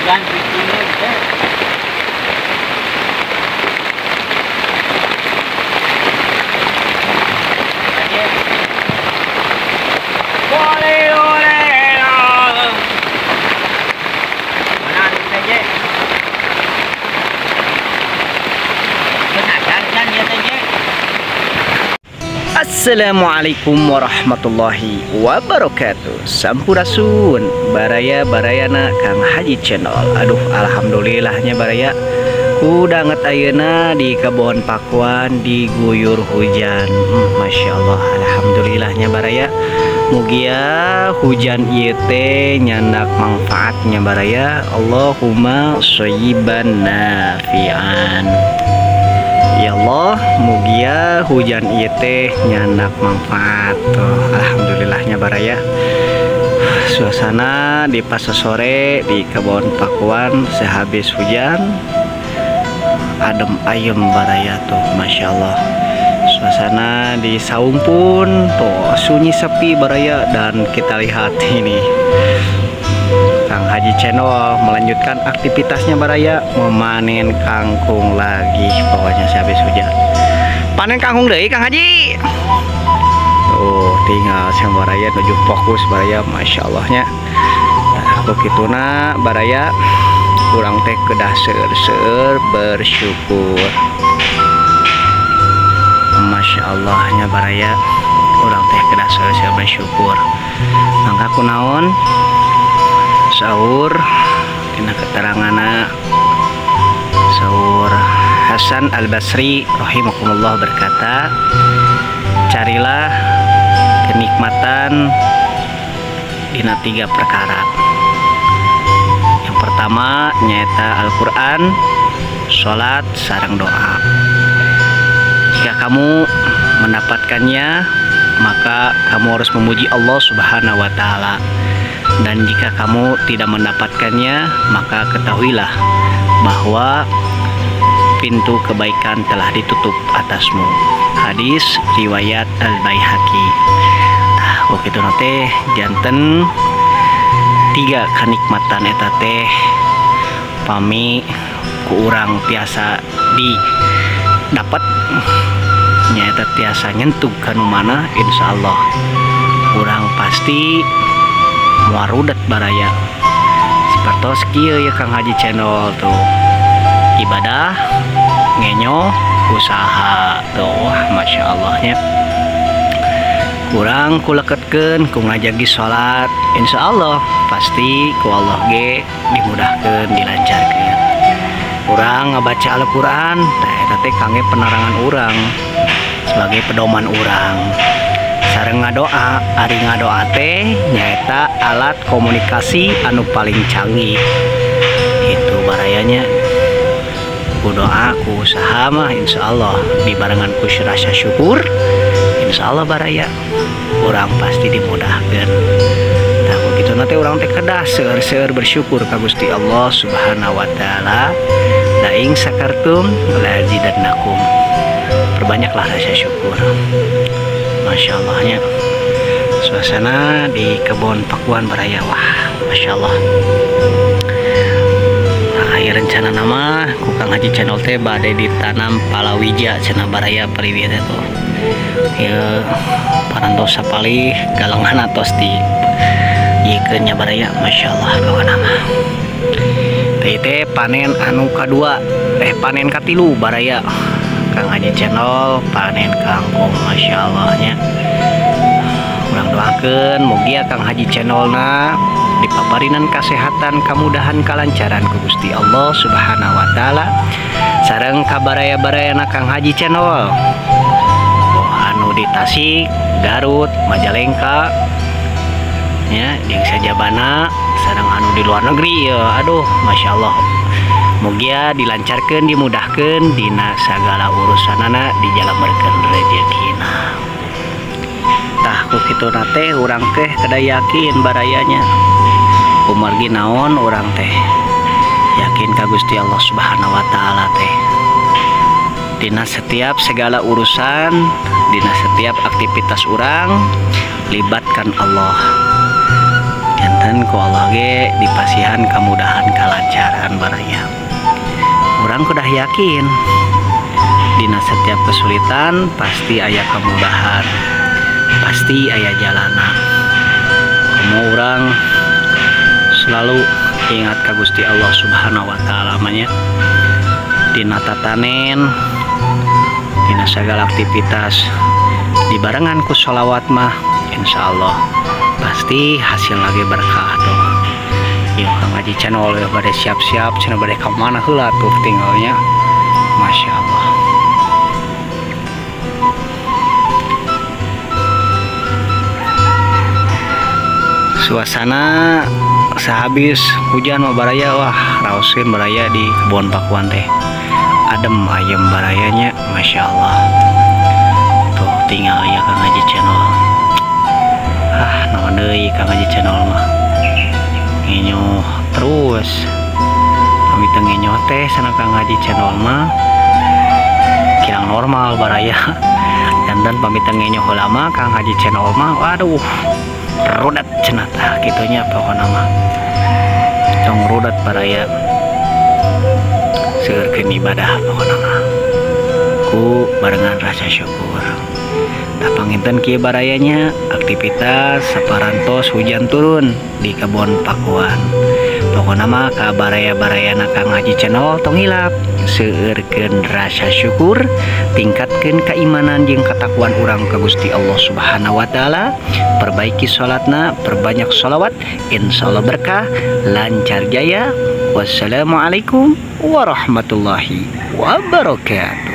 Juragan bikinnya teh. Assalamualaikum warahmatullahi wabarakatuh. Sampurasun baraya-barayana Kang Haji Channel. Aduh, alhamdulillahnya baraya udah ngetayana di kebon pakuan diguyur hujan. Masya Allah, alhamdulillahnya baraya. Mugia hujan ieu teh nyandak manfaatnya baraya. Allahumma shayyiban nafi'an. Ya Allah, mugia hujan ieu teh nyandak manfaat. Alhamdulillahnya baraya. Suasana di pas sore di kebon pakuan sehabis hujan adem ayem baraya tuh, Masya Allah. Suasana di saung pun tuh sunyi sepi baraya. Dan kita lihat ini Kang Haji Channel melanjutkan aktivitasnya baraya, memanen kangkung lagi. Pokoknya sehabis hujan panen kangkung deh Kang Haji. Tuh tinggal sama baraya nuju fokus baraya, Masya Allahnya. Nah begituna baraya kurang teh kedah seur bersyukur. Masya Allahnya baraya kurang teh kedah seur bersyukur. Mangka kunaon sahur dina keterangana sahur Hasan Al-Basri rahimakumullah berkata, carilah kenikmatan dina 3 perkara. Yang pertama nyata Al-Quran, sholat sareng doa. Jika kamu mendapatkannya, maka kamu harus memuji Allah Subhanahu wa Ta'ala. Dan jika kamu tidak mendapatkannya, maka ketahuilah bahwa pintu kebaikan telah ditutup atasmu. Hadis riwayat Al-Baihaqi. Nah, begitu nate janten 3 kenikmatan eta teh pami ku urang tiasa didapat nyata tiasa nyentuh kanu mana, insyaallah urang pasti muarudat baraya. Sepertos kieu ya Kang Haji Channel tuh, ibadah ngenyo usaha tuh, Masya Allahnya. Kurang kuleketkeun ku ngajagi sholat, insya Allah pasti ku Allah ge dimudahkeun, dilancarkeun. Kurang ngabaca Al-Quran, eta teh kangge penerangan urang sebagai pedoman urang. Sareng ngadoa, ari ngadoa teh nyaeta alat komunikasi anu paling canggih. Itu barayanya. Ku doa, ku usaha mah insya Allah dibarengan ku rasa syukur, insya Allah baraya orang pasti dimudahkan. Nah begitu nanti orang teh kedah seur bersyukur ka Gusti Allah Subhanahu wa Ta'ala. Laing sakartum lazidannakum. Perbanyaklah rasa syukur. Masya Allahnya. Suasana di kebun pakuan baraya, wah Masya Allah. Rencana nama ku Kang Haji Channel teh bade ditanam palawija cenah baraya periwi teh tuh. Ya parantos sapalih galengan atos di yikeun nya baraya, Masya Allah kawan nama. Teh panen anu kadua, panen katilu baraya. Kang Haji Channel panen kangkung, Masya Allahnya. Urang doakeun mugia Kang Haji Channel na dipaparinan kesehatan, kemudahan, kelancaran ku Gusti Allah Subhanahu wa Ta'ala. Sareng kabaraya-barayana Kang Haji Channel anu di Tasik, Garut, Majalengka ya, jeung sajabana sareng anu di luar negeri ya. Aduh Masya Allah, mugia dilancarkeun, dimudahkeun dina sagala urusanana, dijalameurkeun rezekina. Tah ku kitu nate urang teh kada yakin barayanya umargi naon orang teh yakin ka Gusti Allah Subhanahu wa Ta'ala teh dina setiap segala urusan, dina setiap aktivitas orang libatkan Allah jantan ku Allah ge dipasihan kemudahan kelancaran baraya. Urang kudah yakin dina setiap kesulitan pasti aya kemudahan, pasti aya jalanan. Komo urang selalu ingat ka Gusti Allah Subhanahu wa taala manya dina tatanen, dina segala aktivitas dibarengan ku sholawat mah insyaallah pasti hasil lagi berkah tuh. Yuk Kang Haji channel ya pada siap-siap cenah bade ka mana heula tuh tinggalnya. Masya Allah. Suasana sehabis hujan mah baraya, wah raoskeun baraya di kebun pakuan teh adem ayem barayanya, Masya Allah. Tuh tinggal ya Kang Haji channel. Naon deui Kang Haji channel mah ngenyuh terus kami ngenyuh teh sana Kang Haji channel mah kirang normal baraya. Dan pamit ngenyuh lama Kang Haji channel mah waduh rudat cenah tah kitunya pokona mah tong rudat baraya seueurkeun ibadah pokona mah ku barengan rasa syukur. Tah panginten kieu barayanya aktivitas saparantos hujan turun di kebun pakuan. Pokona mah ka baraya-barayana Kang Haji channel tong hilap seueurkeun rasa syukur, tingkatkeun keimanan jeung katakwaan urang ka Gusti Allah Subhanahu wa taala, perbaiki salatna, perbanyak sholawat, insyaallah berkah, lancar jaya. Wassalamualaikum warahmatullahi wabarakatuh.